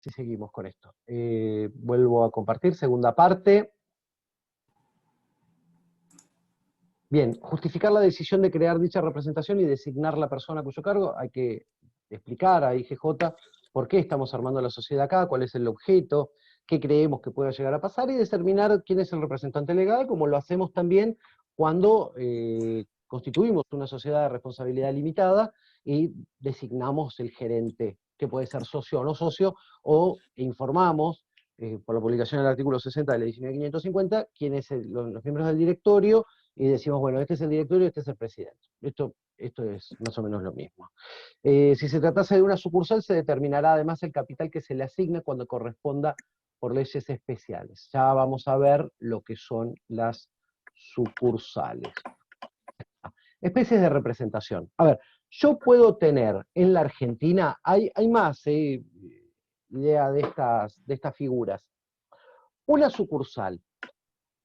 si seguimos con esto. Vuelvo a compartir, segunda parte. Bien, justificar la decisión de crear dicha representación y designar la persona a cuyo cargo. Hay que explicar a IGJ por qué estamos armando la sociedad acá, cuál es el objeto, qué creemos que pueda llegar a pasar, y determinar quién es el representante legal, como lo hacemos también cuando constituimos una sociedad de responsabilidad limitada y designamos el gerente, que puede ser socio o no socio, o informamos, por la publicación del artículo 60 de la 19.550, quiénes son los miembros del directorio, y decimos, bueno, este es el directorio, este es el presidente. Esto es más o menos lo mismo. Si se tratase de una sucursal, se determinará además el capital que se le asigna cuando corresponda por leyes especiales. Ya vamos a ver lo que son las sucursales. Especies de representación. A ver, yo puedo tener en la Argentina, hay más idea de estas figuras. Una sucursal.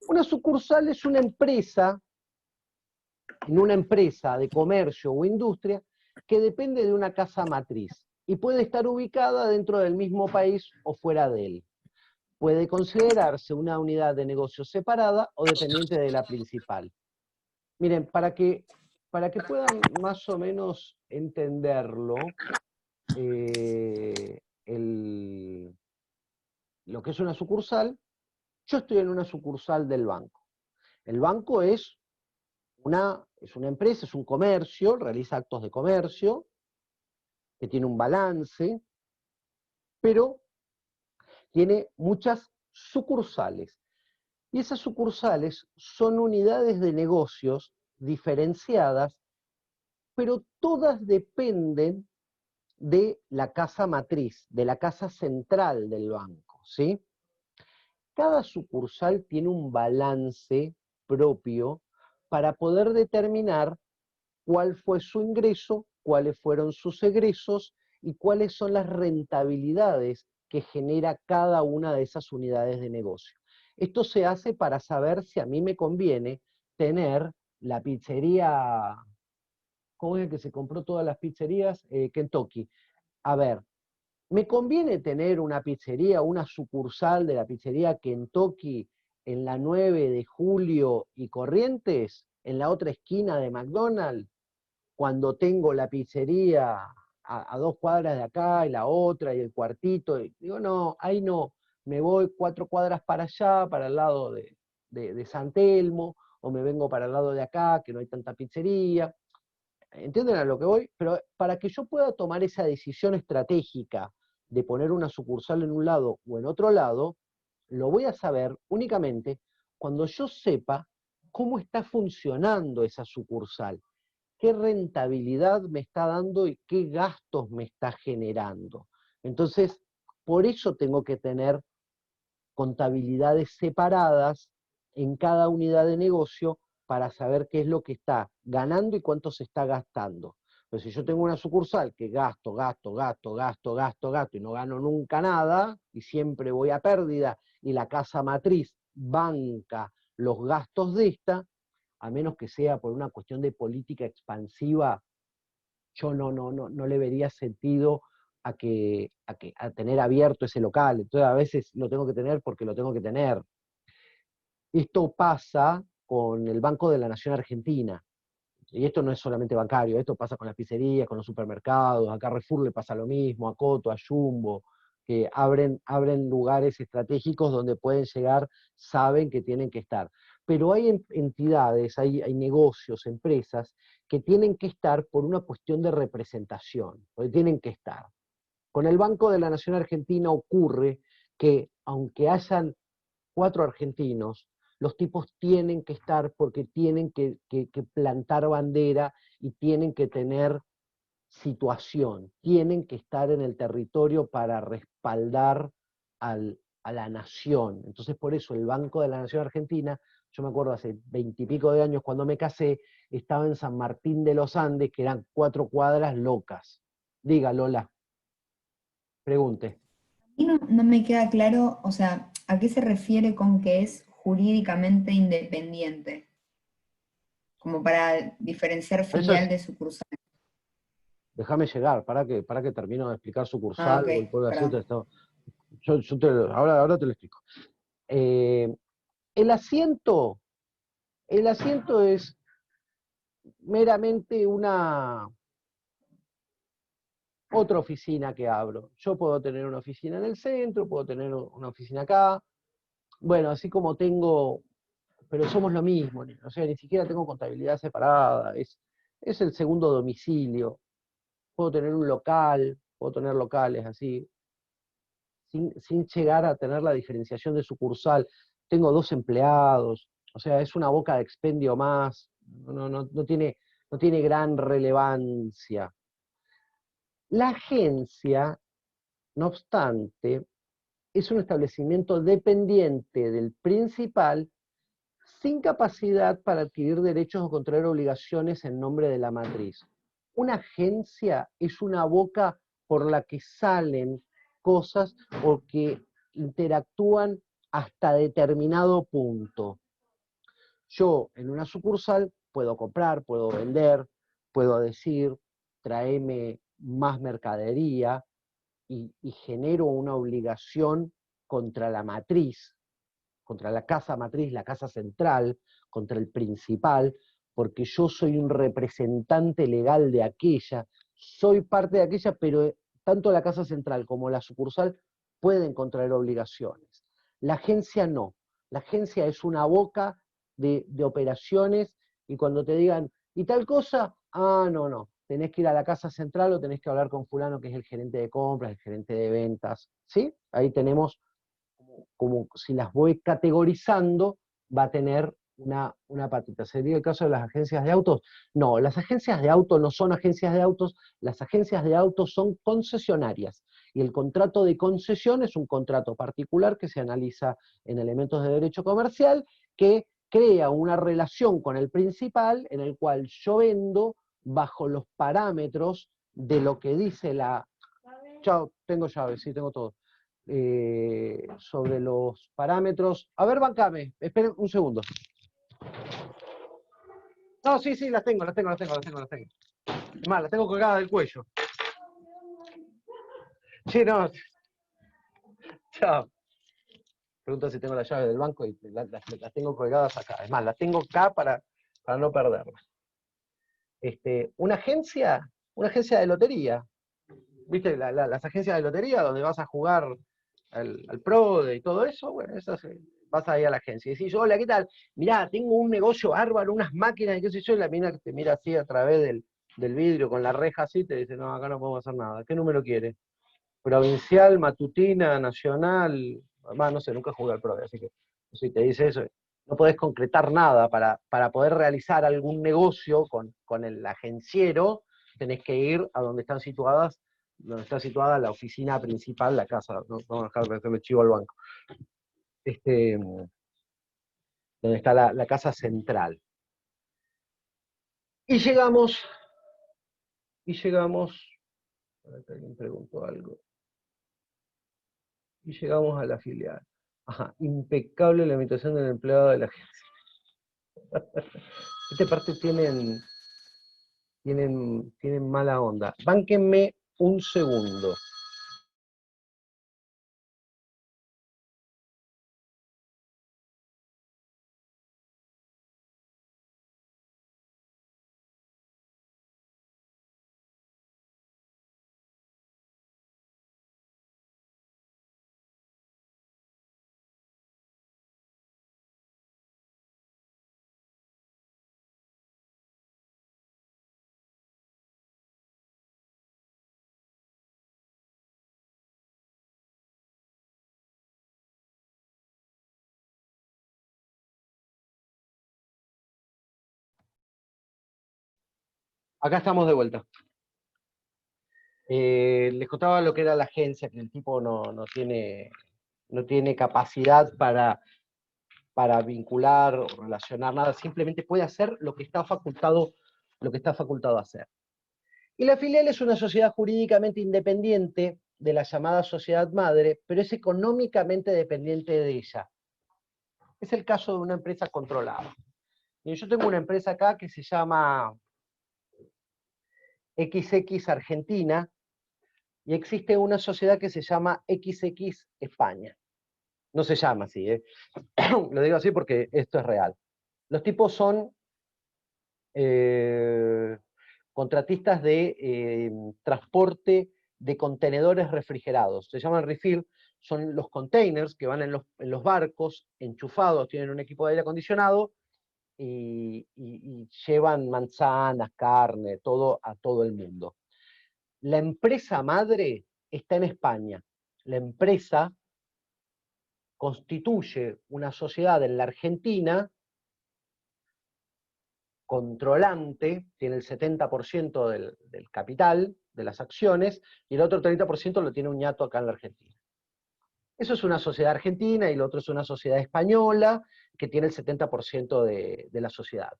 Una sucursal es una empresa, en una empresa de comercio o industria, que depende de una casa matriz y puede estar ubicada dentro del mismo país o fuera de él. Puede considerarse una unidad de negocio separada o dependiente de la principal. Miren, para que puedan más o menos entenderlo, lo que es una sucursal, yo estoy en una sucursal del banco. El banco es una empresa, es un comercio, realiza actos de comercio, que tiene un balance, pero tiene muchas sucursales. Y esas sucursales son unidades de negocios diferenciadas, pero todas dependen de la casa matriz, de la casa central del banco, ¿sí? Cada sucursal tiene un balance propio para poder determinar cuál fue su ingreso, cuáles fueron sus egresos y cuáles son las rentabilidades que genera cada una de esas unidades de negocio. Esto se hace para saber si a mí me conviene tener la pizzería, ¿cómo es el que se compró todas las pizzerías? Kentucky. A ver, ¿me conviene tener una pizzería, una sucursal de la pizzería Kentucky en la 9 de Julio y Corrientes, en la otra esquina de McDonald's, cuando tengo la pizzería a 2 cuadras de acá y la otra y el cuartito? Y digo, no, ahí no, me voy 4 cuadras para allá, para el lado de San Telmo, o me vengo para el lado de acá, que no hay tanta pizzería. ¿Entienden a lo que voy? Pero para que yo pueda tomar esa decisión estratégica de poner una sucursal en un lado o en otro lado, lo voy a saber únicamente cuando yo sepa cómo está funcionando esa sucursal, qué rentabilidad me está dando y qué gastos me está generando. Entonces, por eso tengo que tener contabilidades separadas en cada unidad de negocio para saber qué es lo que está ganando y cuánto se está gastando. Pero si yo tengo una sucursal que gasto y no gano nunca nada y siempre voy a pérdida y la casa matriz banca los gastos de esta, a menos que sea por una cuestión de política expansiva, yo no le vería sentido a tener abierto ese local. Entonces a veces lo tengo que tener porque lo tengo que tener. Esto pasa con el Banco de la Nación Argentina. Y esto no es solamente bancario, esto pasa con las pizzerías, con los supermercados, a Carrefour le pasa lo mismo, a Coto, a Jumbo, que abren lugares estratégicos donde pueden llegar, saben que tienen que estar. Pero hay entidades, hay negocios, empresas, que tienen que estar por una cuestión de representación, porque tienen que estar. Con el Banco de la Nación Argentina ocurre que, aunque hayan 4 argentinos, los tipos tienen que estar porque tienen que plantar bandera y tienen que tener situación, tienen que estar en el territorio para respaldar a la nación. Entonces, por eso el Banco de la Nación Argentina, yo me acuerdo hace 20 y pico de años cuando me casé, estaba en San Martín de los Andes, que eran 4 cuadras locas. Diga, Lola, pregunte. Y no me queda claro, o sea, ¿a qué se refiere con que es jurídicamente independiente? Como para diferenciar Eso filial es, de sucursal. déjame llegar, para que termino de explicar Ah, sucursal, ok, voy por así, perdón. ahora te lo explico. El asiento es meramente otra oficina que abro. Yo puedo tener una oficina en el centro, puedo tener una oficina acá. Bueno, así como tengo, pero somos lo mismo, o sea, ni siquiera tengo contabilidad separada, es el segundo domicilio. Puedo tener un local, puedo tener locales así, sin llegar a tener la diferenciación de sucursal. Tengo 2 empleados, o sea, es una boca de expendio más, no tiene gran relevancia. La agencia, no obstante, es un establecimiento dependiente del principal sin capacidad para adquirir derechos o contraer obligaciones en nombre de la matriz. Una agencia es una boca por la que salen cosas o que interactúan hasta determinado punto. Yo en una sucursal puedo comprar, puedo vender, puedo decir, tráeme más mercadería y genero una obligación contra la matriz, contra la casa matriz, la casa central, contra el principal, porque yo soy un representante legal de aquella, soy parte de aquella, pero tanto la casa central como la sucursal pueden contraer obligaciones. La agencia no. La agencia es una boca de operaciones y cuando te digan, ¿y tal cosa? Ah, no. Tenés que ir a la casa central o tenés que hablar con fulano que es el gerente de compras, el gerente de ventas. ¿Sí? Ahí tenemos como si las voy categorizando, va a tener una patita. ¿Sería el caso de las agencias de autos? No, las agencias de autos no son agencias de autos, las agencias de autos son concesionarias. Y el contrato de concesión es un contrato particular que se analiza en elementos de derecho comercial, que crea una relación con el principal en el cual yo vendo bajo los parámetros de lo que dice la... Chao, tengo llaves, sí, tengo todo. Sobre los parámetros. A ver, bancame, esperen un segundo. No, sí, las tengo. Es más, las tengo colgadas del cuello. Sí, no. Chao. Pregunta si tengo la llave del banco y las tengo colgadas acá. Es más, las tengo acá para no perderlas. Una agencia de lotería. ¿Viste? Las agencias de lotería donde vas a jugar al PRODE y todo eso, bueno, vas ahí a la agencia y decís, hola, ¿qué tal? Mirá, tengo un negocio bárbaro, unas máquinas y qué sé yo, y la mina que te mira así a través del vidrio con la reja así, te dice, no, acá no podemos hacer nada. ¿Qué número quiere? Provincial, matutina, nacional, además no sé, nunca jugué al PRODE, así que si te dice eso, no podés concretar nada para poder realizar algún negocio con el agenciero, tenés que ir a donde está situada la oficina principal, la casa, no vamos a dejar de hacerle chivo al banco, donde está la casa central. Y llegamos, alguien preguntó algo, y llegamos a la filial. Ajá, impecable la imitación del empleado de la agencia. Esta parte tienen mala onda. Bánquenme un segundo. Acá estamos de vuelta. Les contaba lo que era la agencia, que el tipo no tiene capacidad para vincular o relacionar nada, simplemente puede hacer lo que está facultado a hacer. Y la filial es una sociedad jurídicamente independiente de la llamada sociedad madre, pero es económicamente dependiente de ella. Es el caso de una empresa controlada. Y yo tengo una empresa acá que se llama XX Argentina, y existe una sociedad que se llama XX España. No se llama así, lo digo así porque esto es real. Los tipos son contratistas de transporte de contenedores refrigerados. Se llaman refill, son los containers que van en los barcos, enchufados, tienen un equipo de aire acondicionado, y llevan manzanas, carne, todo a todo el mundo. La empresa madre está en España. La empresa constituye una sociedad en la Argentina controlante, tiene el 70% del capital, de las acciones, y el otro 30% lo tiene un ñato acá en la Argentina. Eso es una sociedad argentina, y lo otro es una sociedad española, que tiene el 70% de la sociedad.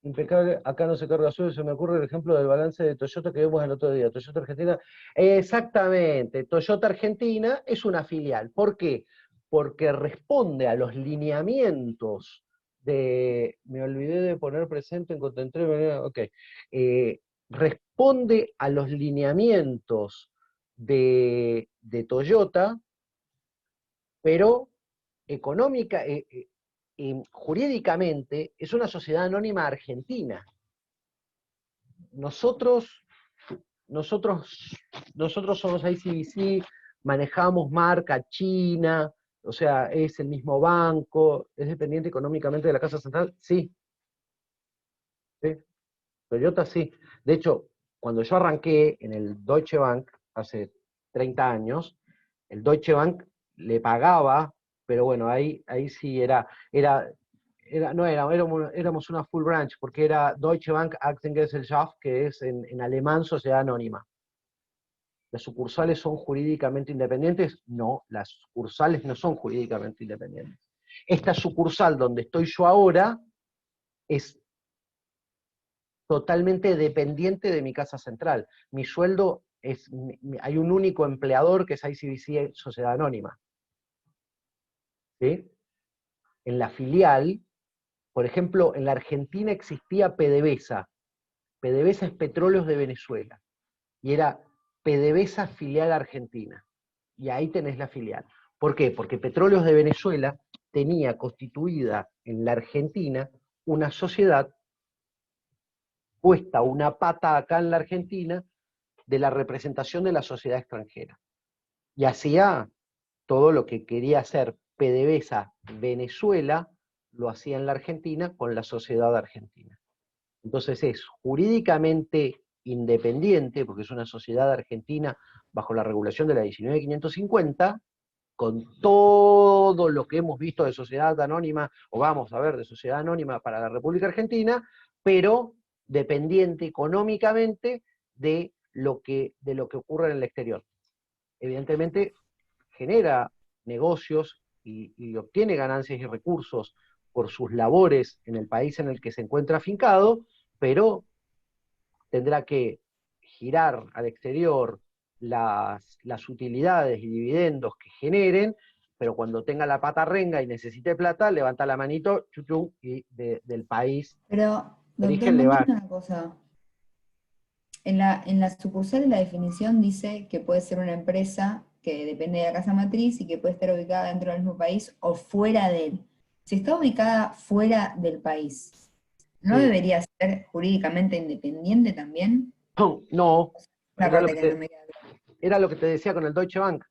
Impecable, acá no se carga solo, se me ocurre el ejemplo del balance de Toyota que vimos el otro día, Toyota Argentina. Exactamente, Toyota Argentina es una filial. ¿Por qué? Porque responde a los lineamientos de... Me olvidé de poner presente, encontré... Ok. Responde a los lineamientos de Toyota, pero económica, jurídicamente es una sociedad anónima argentina. Nosotros somos ICBC, manejamos marca china, o sea, es el mismo banco, es dependiente económicamente de la Casa Central, sí, sí. Toyota sí. De hecho, cuando yo arranqué en el Deutsche Bank hace 30 años, el Deutsche Bank le pagaba, pero bueno, ahí sí éramos una full branch, porque era Deutsche Bank Aktiengesellschaft, que es en alemán sociedad anónima. ¿Las sucursales son jurídicamente independientes? No, las sucursales no son jurídicamente independientes. Esta sucursal donde estoy yo ahora es totalmente dependiente de mi casa central. Mi sueldo hay un único empleador que es ICBC Sociedad Anónima. ¿Sí? En la filial, por ejemplo, en la Argentina existía PDVSA. PDVSA es Petróleos de Venezuela. Y era PDVSA filial argentina. Y ahí tenés la filial. ¿Por qué? Porque Petróleos de Venezuela tenía constituida en la Argentina una sociedad puesta una pata acá en la Argentina de la representación de la sociedad extranjera. Y hacía todo lo que quería hacer PDVSA Venezuela, lo hacía en la Argentina con la sociedad argentina. Entonces es jurídicamente independiente, porque es una sociedad argentina bajo la regulación de la 19.550, con todo lo que hemos visto de sociedad anónima, o vamos a ver de sociedad anónima para la República Argentina, pero dependiente económicamente de lo que ocurre en el exterior. Evidentemente genera negocios y obtiene ganancias y recursos por sus labores en el país en el que se encuentra afincado, pero tendrá que girar al exterior las utilidades y dividendos que generen, pero cuando tenga la pata renga y necesite plata, levanta la manito y del país Pero, de doctor, origen no le va. entiendo una cosa. En la sucursal, la definición dice que puede ser una empresa que depende de la casa matriz y que puede estar ubicada dentro del mismo país o fuera de él. Si está ubicada fuera del país, ¿no Sí. debería ser jurídicamente independiente también? No, Una era lo parte que que no te, me queda clara. era lo que te decía con el Deutsche Bank.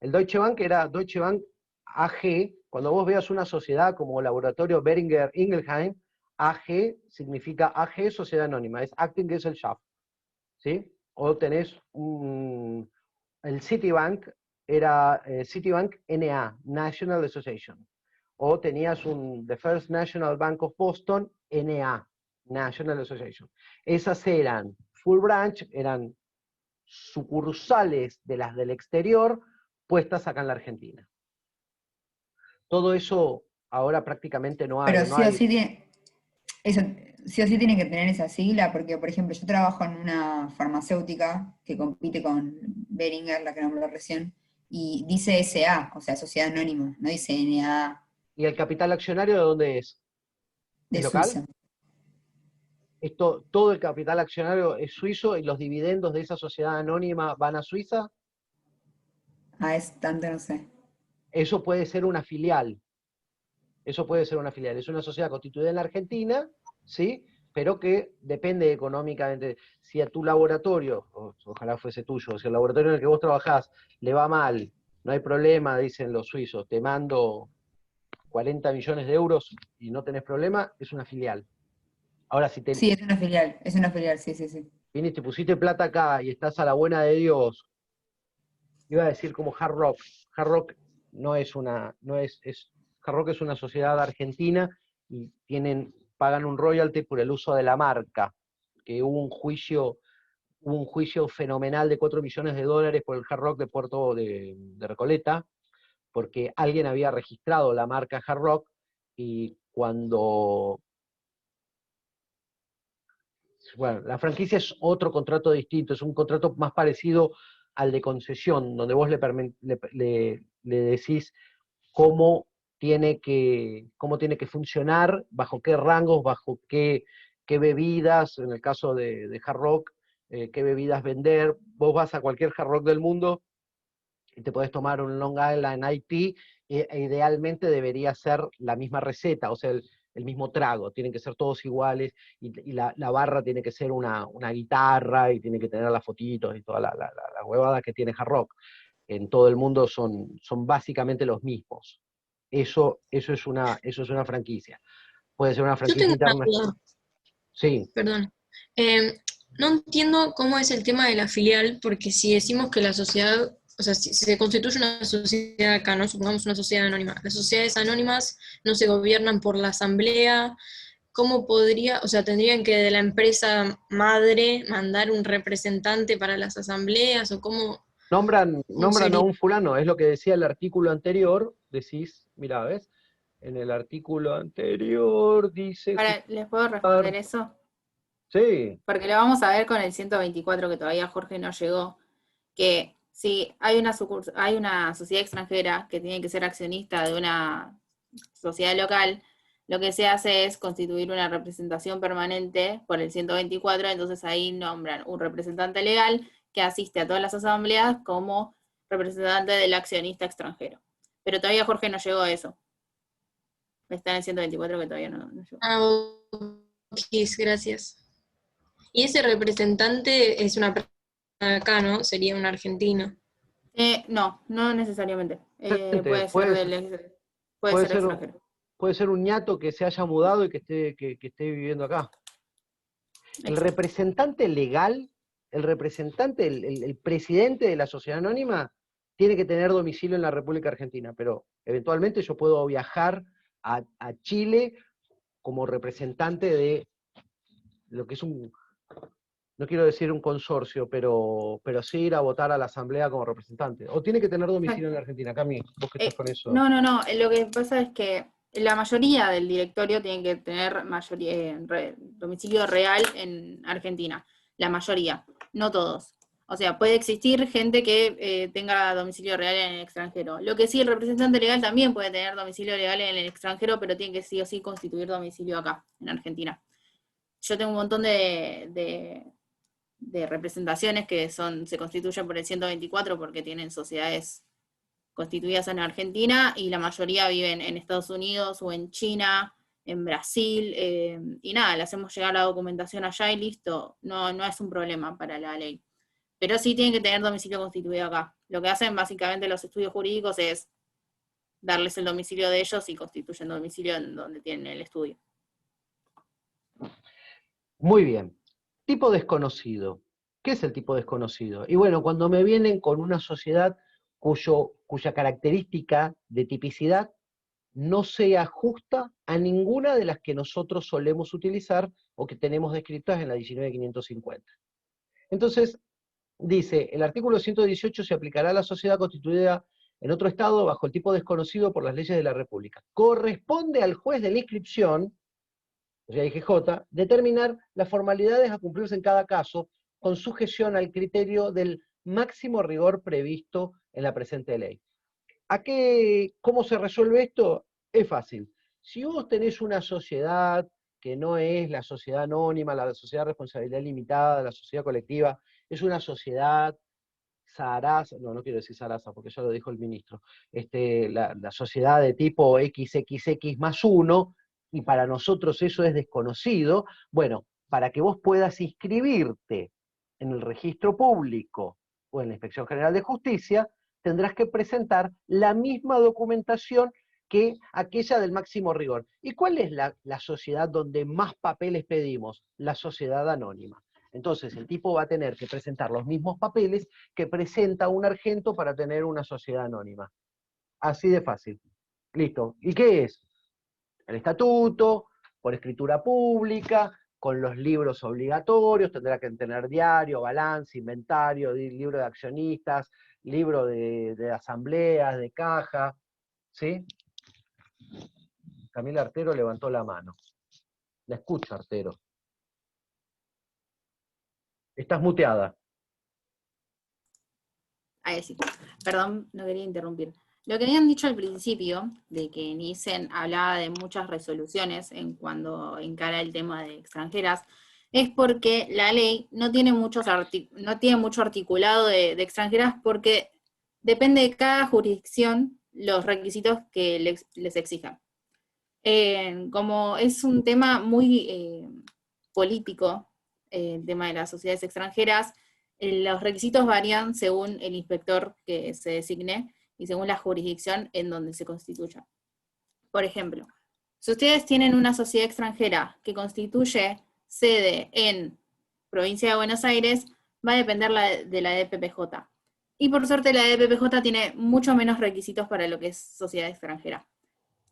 El Deutsche Bank era Deutsche Bank AG. Cuando vos veas una sociedad como Laboratorio Boehringer Ingelheim, AG significa AG Sociedad Anónima, es Aktiengesellschaft, ¿sí? O tenés el Citibank, era Citibank NA, National Association. O tenías The First National Bank of Boston, NA, National Association. Esas eran full branch, eran sucursales de las del exterior puestas acá en la Argentina. Todo eso ahora prácticamente no hay, Pero o no hay. eso, sí o sí tiene que tener esa sigla, porque, por ejemplo, yo trabajo en una farmacéutica que compite con Beringer, la que nombró recién, y dice SA, o sea, Sociedad Anónima, no dice NA ¿Y el capital accionario de dónde es? ¿Es de local? Suiza. todo el capital accionario es suizo y los dividendos de esa sociedad anónima van a Suiza. Es tanto no sé. Eso puede ser una filial. Eso puede ser una filial. Es una sociedad constituida en la Argentina, ¿sí? Pero que depende económicamente. Si a tu laboratorio, ojalá fuese tuyo, si al laboratorio en el que vos trabajás le va mal, no hay problema, dicen los suizos, te mando 40 millones de euros y no tenés problema, es una filial. Ahora, si te Sí, es una filial, sí, sí, sí. viniste, pusiste plata acá y estás a la buena de Dios, iba a decir como Hard Rock. Hard Rock no es una, no es, Hard Rock es una sociedad argentina y pagan un royalty por el uso de la marca, que hubo un juicio fenomenal de 4 millones de dólares por el Hard Rock de Puerto de Recoleta, porque alguien había registrado la marca Hard Rock y cuando... Bueno, la franquicia es otro contrato distinto, es un contrato más parecido al de concesión, donde vos le decís cómo tiene que funcionar, bajo qué rangos, bajo qué bebidas, en el caso de Hard Rock, qué bebidas vender. Vos vas a cualquier Hard Rock del mundo y te podés tomar un Long Island IP, idealmente debería ser la misma receta, o sea, el mismo trago, tienen que ser todos iguales, y la barra tiene que ser una guitarra, y tiene que tener las fotitos y toda la huevada que tiene Hard Rock. En todo el mundo son básicamente los mismos. Eso es una franquicia. Puede ser una Yo franquicia tengo una interna. duda, Sí, perdón. No entiendo cómo es el tema de la filial, porque si decimos que la sociedad, o sea, si se constituye una sociedad acá, ¿no? Supongamos una sociedad anónima. Las sociedades anónimas no se gobiernan por la asamblea. ¿Cómo podría, o sea, tendrían que de la empresa madre mandar un representante para las asambleas o cómo nombran a sería? un fulano, es lo que decía el artículo anterior, decís, mira, ¿ves? En el artículo anterior dice Ahora, ¿les puedo responder eso? sí, Porque lo vamos a ver con el 124, que todavía Jorge no llegó, que si hay hay una sociedad extranjera que tiene que ser accionista de una sociedad local, lo que se hace es constituir una representación permanente por el 124, entonces ahí nombran un representante legal que asiste a todas las asambleas como representante del accionista extranjero. Pero todavía Jorge no llegó a eso. Está en el 124 que todavía no llegó. Ah, ok, gracias. Y ese representante es una persona acá, ¿no? Sería un argentino. No, no necesariamente. gente, Puede ser puede puede ser ser, extranjero. puede ser un ñato que se haya mudado y que esté viviendo acá. El Exacto. representante legal, el presidente de la sociedad anónima, tiene que tener domicilio en la República Argentina, pero eventualmente yo puedo viajar a Chile como representante de lo que es no quiero decir un consorcio, pero sí ir a votar a la asamblea como representante. O tiene que tener domicilio en la Argentina. Cami, vos que estás con eso. No. Lo que pasa es que la mayoría del directorio tiene que tener domicilio real en Argentina. La mayoría, no todos. O sea, puede existir gente que tenga domicilio real en el extranjero. Lo que sí, el representante legal también puede tener domicilio legal en el extranjero, pero tiene que sí o sí constituir domicilio acá, en Argentina. Yo tengo un montón de representaciones que se constituyen por el 124 porque tienen sociedades constituidas en Argentina y la mayoría viven en Estados Unidos o en China, en Brasil, y nada, le hacemos llegar la documentación allá y listo, no es un problema para la ley. Pero sí tienen que tener domicilio constituido acá. Lo que hacen básicamente los estudios jurídicos es darles el domicilio de ellos y constituyen domicilio en donde tienen el estudio. Muy bien. Tipo desconocido. ¿Qué es el tipo desconocido? Y bueno, cuando me vienen con una sociedad cuya característica de tipicidad no se ajusta a ninguna de las que nosotros solemos utilizar o que tenemos descritas en la 19.550. Entonces, dice, el artículo 118 se aplicará a la sociedad constituida en otro estado bajo el tipo desconocido por las leyes de la República. Corresponde al juez de la inscripción, o sea, IGJ, determinar las formalidades a cumplirse en cada caso con sujeción al criterio del máximo rigor previsto en la presente ley. ¿Cómo se resuelve esto? Es fácil. Si vos tenés una sociedad que no es la sociedad anónima, la sociedad de responsabilidad limitada, la sociedad colectiva, es una sociedad Sarasa, no quiero decir Sarasa porque ya lo dijo el ministro, la sociedad de tipo XXX más 1, y para nosotros eso es desconocido. Bueno, para que vos puedas inscribirte en el registro público o en la Inspección General de Justicia, tendrás que presentar la misma documentación que aquella del máximo rigor. ¿Y cuál es la sociedad donde más papeles pedimos? La sociedad anónima. Entonces el tipo va a tener que presentar los mismos papeles que presenta un argento para tener una sociedad anónima. Así de fácil. Listo. ¿Y qué es? El estatuto, por escritura pública, con los libros obligatorios, tendrá que tener diario, balance, inventario, libro de accionistas, libro de asambleas, de caja, ¿sí? Camila Artero levantó la mano. La escucho, Artero. Estás muteada. Ahí sí. Perdón, no quería interrumpir. Lo que habían dicho al principio, de que Nielsen hablaba de muchas resoluciones cuando encara el tema de extranjeras, es porque la ley no tiene mucho articulado de extranjeras, porque depende de cada jurisdicción los requisitos que les exijan. Como es un tema muy político, el tema de las sociedades extranjeras, los requisitos varían según el inspector que se designe y según la jurisdicción en donde se constituya. Por ejemplo, si ustedes tienen una sociedad extranjera que constituye sede en provincia de Buenos Aires, va a depender de la DPPJ. Y por suerte la DPPJ tiene mucho menos requisitos para lo que es sociedad extranjera.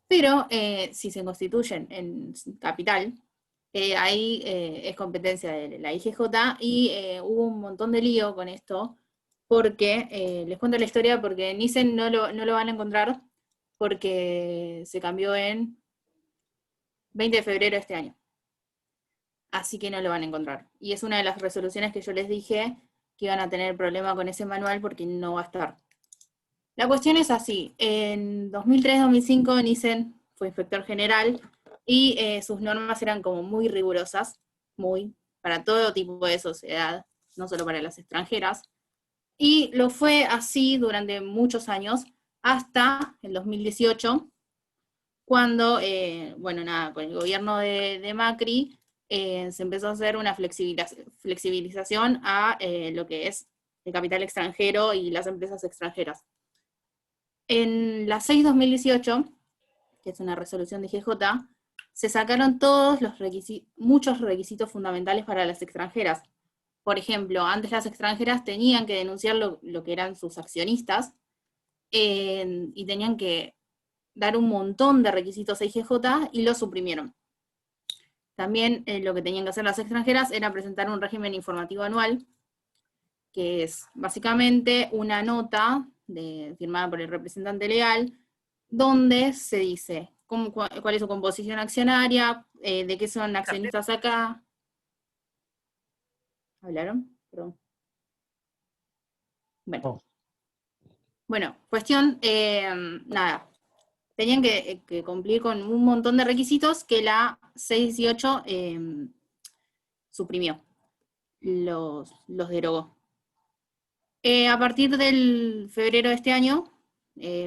Pero si se constituyen en capital, ahí es competencia de la IGJ, y hubo un montón de lío con esto, porque, les cuento la historia, porque Nielsen no lo van a encontrar, porque se cambió en 20 de febrero de este año. Así que no lo van a encontrar. Y es una de las resoluciones que yo les dije que iban a tener problema con ese manual porque no va a estar. La cuestión es así: en 2003-2005 Nielsen fue inspector general y sus normas eran como muy rigurosas, para todo tipo de sociedad, no solo para las extranjeras, y lo fue así durante muchos años, hasta el 2018, cuando, con el gobierno de Macri, se empezó a hacer una flexibilización a lo que es el capital extranjero y las empresas extranjeras. En la 6-2018, que es una resolución de IGJ, se sacaron muchos requisitos fundamentales para las extranjeras. Por ejemplo, antes las extranjeras tenían que denunciar lo que eran sus accionistas, y tenían que dar un montón de requisitos a IGJ y los suprimieron. También lo que tenían que hacer las extranjeras era presentar un régimen informativo anual, que es básicamente una nota firmada por el representante legal, donde se dice cuál es su composición accionaria, de qué son accionistas acá. ¿Hablaron? Perdón. Bueno, cuestión, nada. Tenían que cumplir con un montón de requisitos que la 618 suprimió, los derogó. A partir del febrero de este año,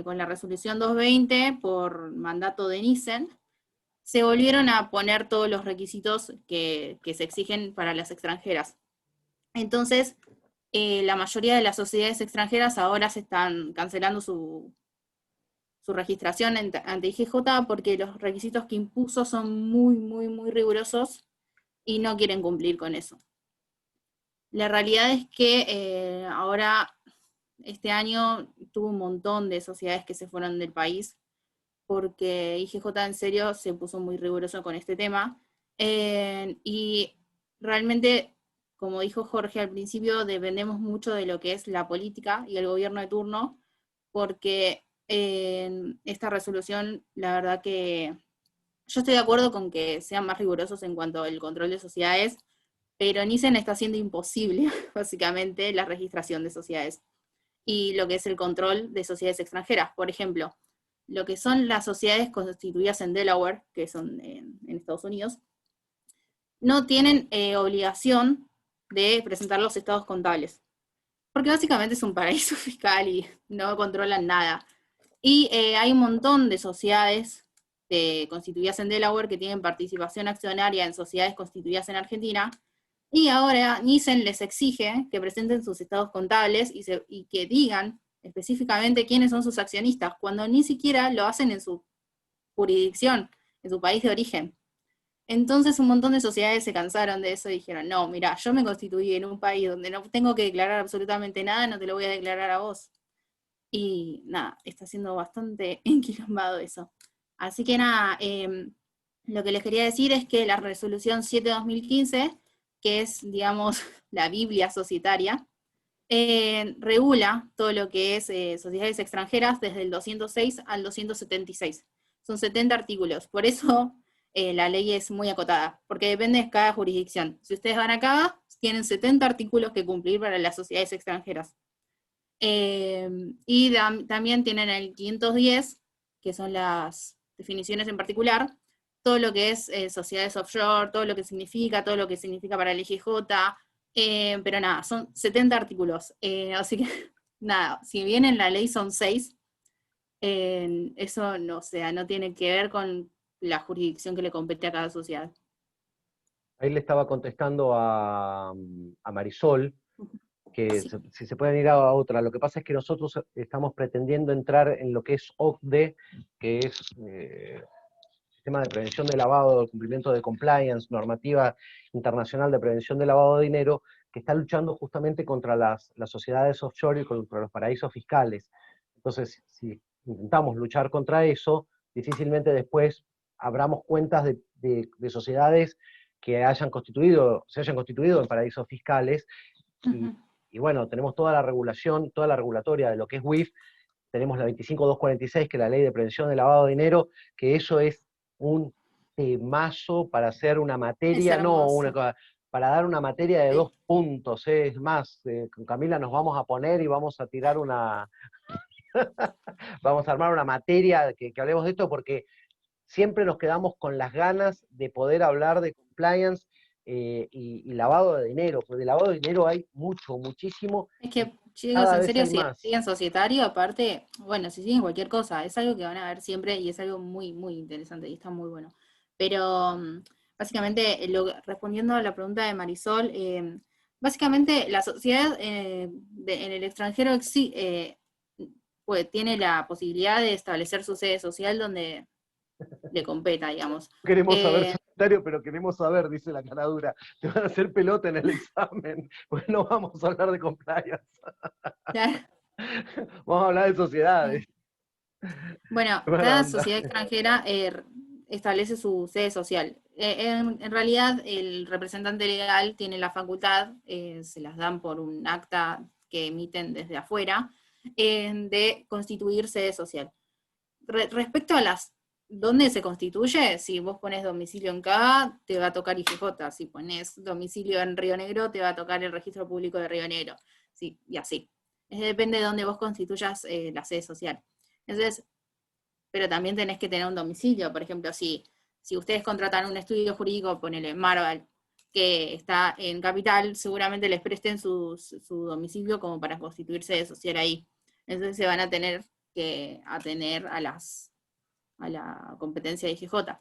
con la resolución 220, por mandato de Nielsen, se volvieron a poner todos los requisitos que se exigen para las extranjeras. Entonces, la mayoría de las sociedades extranjeras ahora se están cancelando su registración ante IGJ, porque los requisitos que impuso son muy, muy, muy rigurosos y no quieren cumplir con eso. La realidad es que ahora, este año, tuvo un montón de sociedades que se fueron del país, porque IGJ en serio se puso muy riguroso con este tema, y realmente, como dijo Jorge al principio, dependemos mucho de lo que es la política y el gobierno de turno, porque en esta resolución, la verdad que yo estoy de acuerdo con que sean más rigurosos en cuanto al control de sociedades, pero Nielsen está haciendo imposible, básicamente, la registración de sociedades y lo que es el control de sociedades extranjeras. Por ejemplo, lo que son las sociedades constituidas en Delaware, que son en Estados Unidos, no tienen obligación de presentar los estados contables. Porque básicamente es un paraíso fiscal y no controlan nada. Y hay un montón de sociedades constituidas en Delaware que tienen participación accionaria en sociedades constituidas en Argentina, y ahora NICEN les exige que presenten sus estados contables y que digan específicamente quiénes son sus accionistas, cuando ni siquiera lo hacen en su jurisdicción, en su país de origen. Entonces un montón de sociedades se cansaron de eso y dijeron, no, mira, yo me constituí en un país donde no tengo que declarar absolutamente nada, no te lo voy a declarar a vos. Y nada, está siendo bastante enquilombado eso. Así que nada, lo que les quería decir es que la resolución 7/2015, que es, digamos, la Biblia societaria, regula todo lo que es sociedades extranjeras desde el 206 al 276. Son 70 artículos, por eso la ley es muy acotada, porque depende de cada jurisdicción. Si ustedes van acá, tienen 70 artículos que cumplir para las sociedades extranjeras. Y también tienen el 510, que son las definiciones en particular, todo lo que es sociedades offshore, todo lo que significa para el IGJ, pero nada, son 70 artículos, así que nada, si bien en la ley son 6, eso no, o sea, no tiene que ver con la jurisdicción que le compete a cada sociedad. Ahí le estaba contestando a Marisol, que Sí. si se pueden ir a otra. Lo que pasa es que nosotros estamos pretendiendo entrar en lo que es OCDE, que es Sistema de Prevención de Lavado, de Cumplimiento de Compliance, Normativa Internacional de Prevención de Lavado de Dinero, que está luchando justamente contra las sociedades offshore y contra los paraísos fiscales. Entonces, si intentamos luchar contra eso, difícilmente después abramos cuentas de sociedades que se hayan constituido en paraísos fiscales, y bueno, tenemos toda la regulación, toda la regulatoria de lo que es WIF, tenemos la 25246, que es la Ley de Prevención del Lavado de Dinero, que eso es un temazo para hacer una materia, para dar una materia de 2 puntos, es más, con Camila nos vamos a poner y vamos a tirar vamos a armar una materia que hablemos de esto, porque siempre nos quedamos con las ganas de poder hablar de compliance y lavado de dinero, porque de lavado de dinero hay muchísimo. Es que, chicos, Cada en vez serio, hay si más. siguen societario, aparte, bueno, si siguen cualquier cosa, es algo que van a ver siempre y es algo muy, muy interesante y está muy bueno. Pero, básicamente, respondiendo a la pregunta de Marisol, básicamente la sociedad en el extranjero pues, tiene la posibilidad de establecer su sede social donde le competa, digamos. Queremos saber societario, pero queremos saber, dice la caradura. Te van a hacer pelota en el examen, porque no vamos a hablar de compliance. Vamos a hablar de sociedades. Bueno, cada sociedad extranjera establece su sede social. En realidad, el representante legal tiene la facultad, se las dan por un acta que emiten desde afuera, de constituir sede social. Respecto a ¿dónde se constituye? Si vos pones domicilio en Cava, te va a tocar IGJ. Si pones domicilio en Río Negro, te va a tocar el Registro Público de Río Negro. Sí, y así. Depende de dónde vos constituyas la sede social. Entonces, pero también tenés que tener un domicilio. Por ejemplo, si ustedes contratan un estudio jurídico, ponele Marval, que está en Capital, seguramente les presten su domicilio como para constituir sede social ahí. Entonces se van a tener que atener a la competencia de IGJ.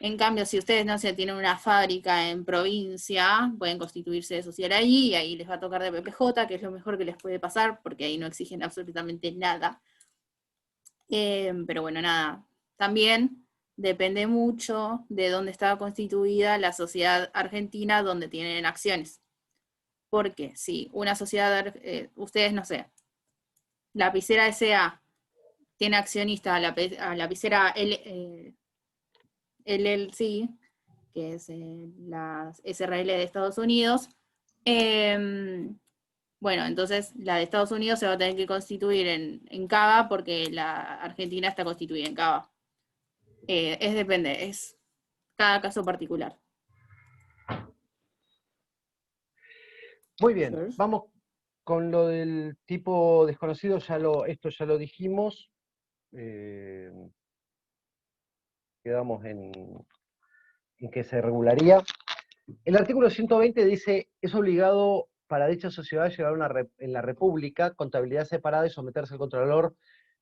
En cambio, si ustedes, no sé, tienen una fábrica en provincia, pueden constituirse de social ahí, y ahí les va a tocar de PPJ, que es lo mejor que les puede pasar, porque ahí no exigen absolutamente nada. Pero bueno, nada. También depende mucho de dónde estaba constituida la sociedad argentina donde tienen acciones. Porque si una sociedad, ustedes, no sé, Lapicera S.A. tiene accionista a Lapicera LLC, que es la SRL de Estados Unidos, bueno, entonces la de Estados Unidos se va a tener que constituir en Cava porque la Argentina está constituida en Cava. Depende, es cada caso particular. Muy bien, vamos con lo del tipo desconocido, esto ya lo dijimos. Quedamos en que se regularía. El artículo 120 dice, es obligado para dicha sociedad llevar en la República contabilidad separada y someterse al contralor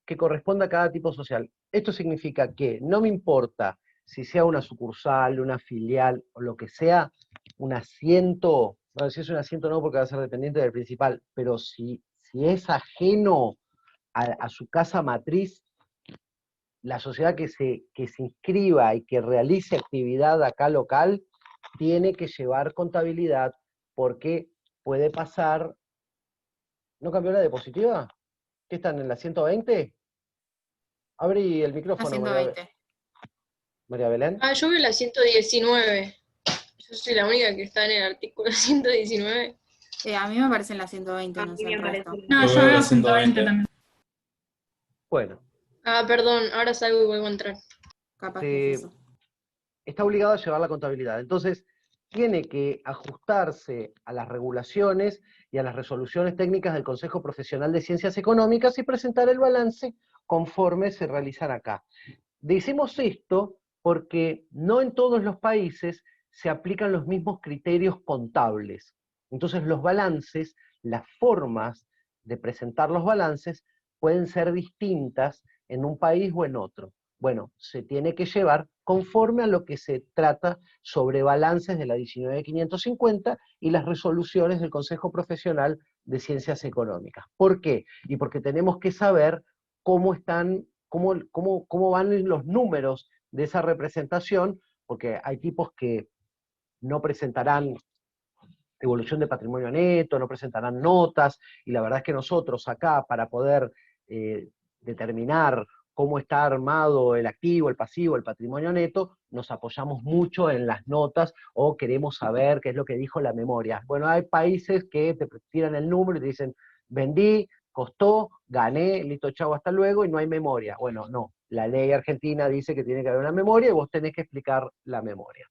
que corresponda a cada tipo social. Esto significa que no me importa si sea una sucursal, una filial o lo que sea, un asiento, bueno, si es un asiento no porque va a ser dependiente del principal, pero si es ajeno a su casa matriz, la sociedad que se inscriba y que realice actividad acá local, tiene que llevar contabilidad, porque puede pasar... ¿No cambió la diapositiva? ¿Qué están en la 120? Abrí el La micrófono, 120. María Belén. Ah, yo veo la 119. Yo soy la única que está en el artículo 119. A mí me parece en la 120, A no mí sé me el resto. parece. No, yo veo 120 también. Bueno, Ah, perdón, ahora salgo y vuelvo a entrar. Capaz que es eso. está obligado a llevar la contabilidad. Entonces, tiene que ajustarse a las regulaciones y a las resoluciones técnicas del Consejo Profesional de Ciencias Económicas y presentar el balance conforme se realizan acá. Decimos esto porque no en todos los países se aplican los mismos criterios contables. Entonces los balances, las formas de presentar los balances pueden ser distintas en un país o en otro. Bueno, se tiene que llevar conforme a lo que se trata sobre balances de la 19.550 y las resoluciones del Consejo Profesional de Ciencias Económicas. ¿Por qué? Y porque tenemos que saber cómo van los números de esa representación, porque hay tipos que no presentarán evolución de patrimonio neto, no presentarán notas, y la verdad es que nosotros acá, para poder determinar cómo está armado el activo, el pasivo, el patrimonio neto, nos apoyamos mucho en las notas o queremos saber qué es lo que dijo la memoria. Bueno, hay países que te tiran el número y te dicen, vendí, costó, gané, listo, chau, hasta luego, y no hay memoria. Bueno, no, la ley argentina dice que tiene que haber una memoria y vos tenés que explicar la memoria.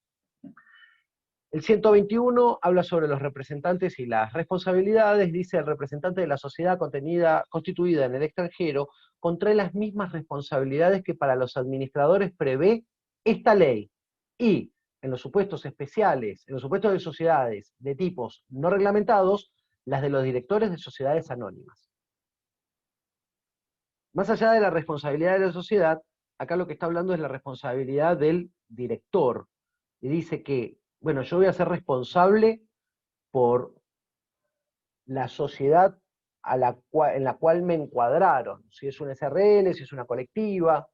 El 121 habla sobre los representantes y las responsabilidades. Dice, el representante de la sociedad constituida en el extranjero contrae las mismas responsabilidades que para los administradores prevé esta ley. Y en los supuestos especiales, en los supuestos de sociedades de tipos no reglamentados, las de los directores de sociedades anónimas. Más allá de la responsabilidad de la sociedad, acá lo que está hablando es la responsabilidad del director. Y dice que, bueno, yo voy a ser responsable por la sociedad en la cual me encuadraron. Si es una SRL, si es una colectiva,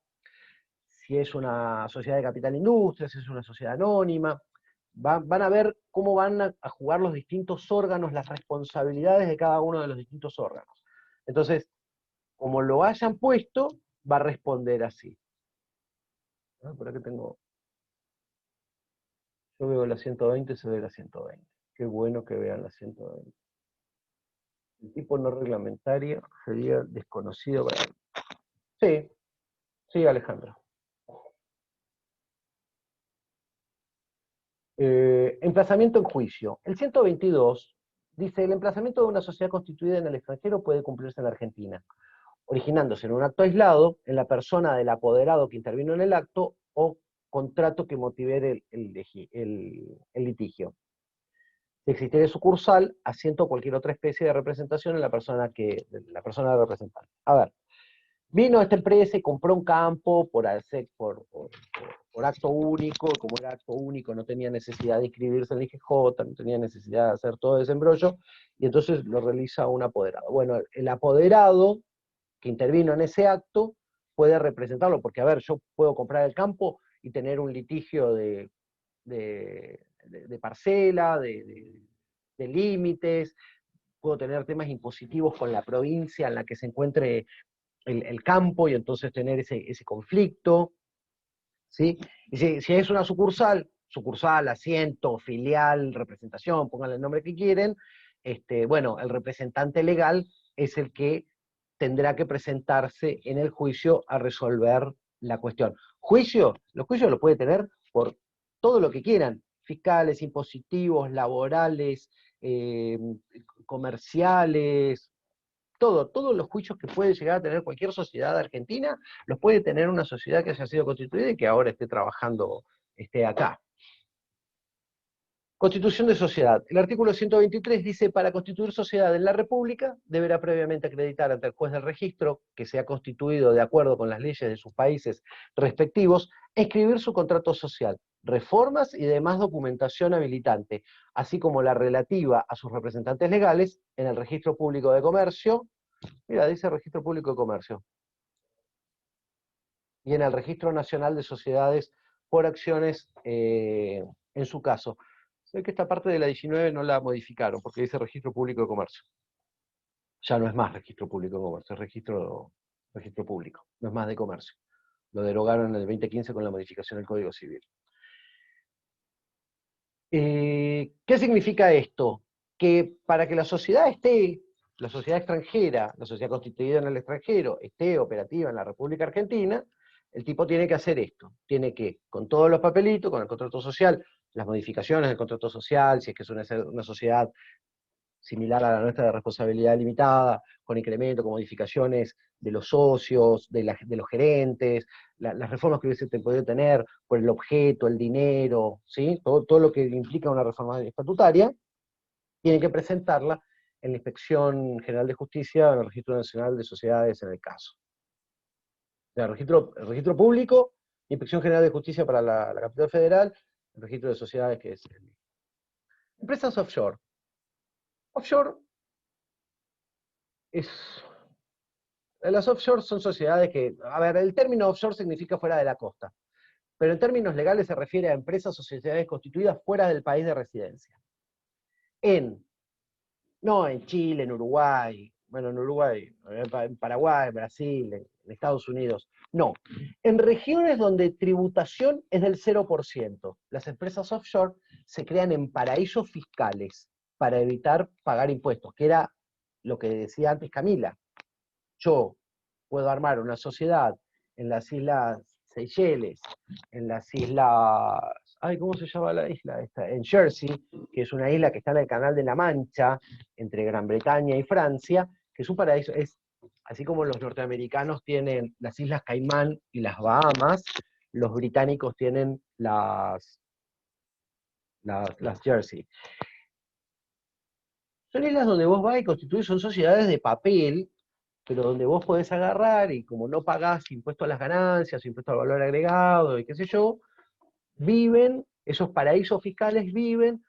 si es una sociedad de capital industria, si es una sociedad anónima. Van a ver cómo van a jugar los distintos órganos, las responsabilidades de cada uno de los distintos órganos. Entonces, como lo hayan puesto, va a responder así. Por aquí tengo... Yo veo la 120, se ve la 120. Qué bueno que vean la 120. El tipo no reglamentario sería desconocido para él. Sí, sí, Alejandro. Emplazamiento en juicio. El 122 dice, el emplazamiento de una sociedad constituida en el extranjero puede cumplirse en la Argentina, originándose en un acto aislado, en la persona del apoderado que intervino en el acto, o contrato que motive el litigio. Si existiera sucursal, asiento o cualquier otra especie de representación en la persona representante. A ver, vino esta empresa y compró un campo por acto único, como era acto único, no tenía necesidad de inscribirse en el IGJ, no tenía necesidad de hacer todo ese embrollo, y entonces lo realiza un apoderado. Bueno, el apoderado que intervino en ese acto puede representarlo, porque a ver, yo puedo comprar el campo y tener un litigio de parcela, de límites, puedo tener temas impositivos con la provincia en la que se encuentre el campo y entonces tener ese conflicto, ¿sí? Y si es una sucursal, asiento, filial, representación, pónganle el nombre que quieren, bueno, el representante legal es el que tendrá que presentarse en el juicio a resolver la cuestión. Los juicios los puede tener por todo lo que quieran, fiscales, impositivos, laborales, comerciales, todos los juicios que puede llegar a tener cualquier sociedad argentina, los puede tener una sociedad que haya sido constituida y que ahora esté trabajando acá. Constitución de sociedad. El artículo 123 dice, para constituir sociedad en la República, deberá previamente acreditar ante el juez del registro que se ha constituido de acuerdo con las leyes de sus países respectivos, e inscribir su contrato social, reformas y demás documentación habilitante, así como la relativa a sus representantes legales, en el Registro Público de Comercio. Mira, dice Registro Público de Comercio. Y en el Registro Nacional de Sociedades por acciones, en su caso. Sé que esta parte de la 19 no la modificaron, porque dice Registro Público de Comercio. Ya no es más Registro Público de Comercio, es registro público, no es más de comercio. Lo derogaron en el 2015 con la modificación del Código Civil. ¿Qué significa esto? Que para que la sociedad esté, la sociedad extranjera, la sociedad constituida en el extranjero, esté operativa en la República Argentina, el tipo tiene que hacer esto. Tiene que, con todos los papelitos, con el contrato social, las modificaciones del contrato social, si es que es una sociedad similar a la nuestra de responsabilidad limitada, con incremento, con modificaciones de los socios, de los gerentes, las reformas que hubiese podido tener por el objeto, el dinero, ¿sí? Todo lo que implica una reforma estatutaria, tienen que presentarla en la Inspección General de Justicia, en el Registro Nacional de Sociedades en el caso. O sea, el registro público, Inspección General de Justicia para la Capital Federal, el registro de sociedades que es el... Empresas offshore. Offshore es... Las offshore son sociedades que... A ver, el término offshore significa fuera de la costa, pero en términos legales se refiere a empresas o sociedades constituidas fuera del país de residencia. No en Chile, en Uruguay, bueno, en Uruguay, en Paraguay, en Brasil, en Estados Unidos. No, en regiones donde tributación es del 0%. Las empresas offshore se crean en paraísos fiscales para evitar pagar impuestos, que era lo que decía antes Camila. Yo puedo armar una sociedad en las Islas Seychelles, en las Islas... Ay, ¿cómo se llama la isla esta? En Jersey, que es una isla que está en el Canal de la Mancha, entre Gran Bretaña y Francia, que es un paraíso, es así como los norteamericanos tienen las Islas Caimán y las Bahamas, los británicos tienen las Jersey. Son islas donde vos vas y constituís, son sociedades de papel, pero donde vos podés agarrar y como no pagás impuesto a las ganancias, impuesto al valor agregado y qué sé yo, viven, esos paraísos fiscales viven